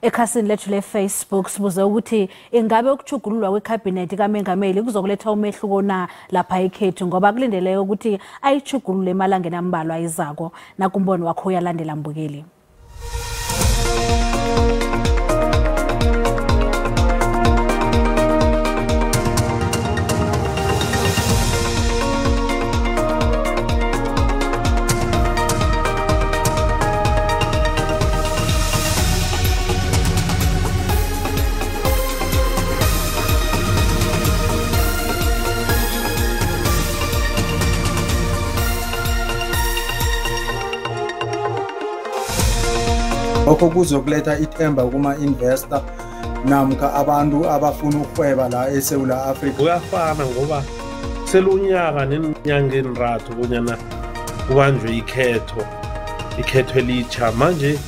Ekhasini lethu le-Facebook sibuze ukuthi ingabe ukuchugululwa kweCabinet kaMengameli kuzokuletha umehluko na lapha ekhethu ngoba kulindeleke ukuthi ayichugulule emalangeni ambalwa izako. Nakumbono wakho uyalandela Mbukeli. Lokho kuzokuletha ithemba kuma investor namkha abantu abafuna ukuhweba la eSouth Africa. Kuyafana ngoba selunyaka neminyanga enrathu kunyana kubanjwe ikhetho elitsha manje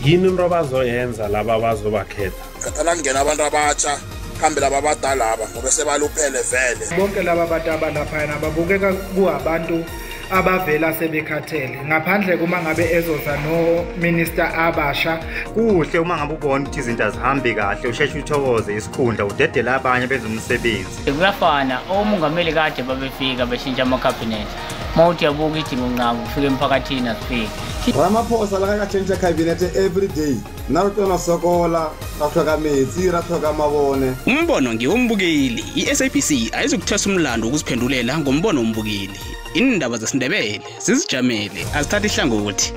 yini into abazoyenza laba bazobakhetha. Katalangena abantu abatsha kambe laba abadala laba ngoba sebaluphele vele. Bonke laba abantu abalapha babukeka kuabantu abavela sebekhathele ngaphandle kuma ngabe ezoza no minister abasha. Kuhle uma ngabe ubona ukuthi izinto azihambi kahle usheshe uthokoze isikhundla udedela abanye benza umsebenzi. Kuyafana omungameli kade babefika beshintsha ama-cabinet mawuthi yabuka idingo nqaba ufike emphakathini asifike Ramaphosa la ka change cabinet every day narutona sokola rathoka metsi rathoka mabone. Umbono ngiwombukeli iSABC ayizukuthesa umlando ukuziphendulela ngombono wombukeli. Iindaba zesiNdebele sizijamele azithatha ihlangothi.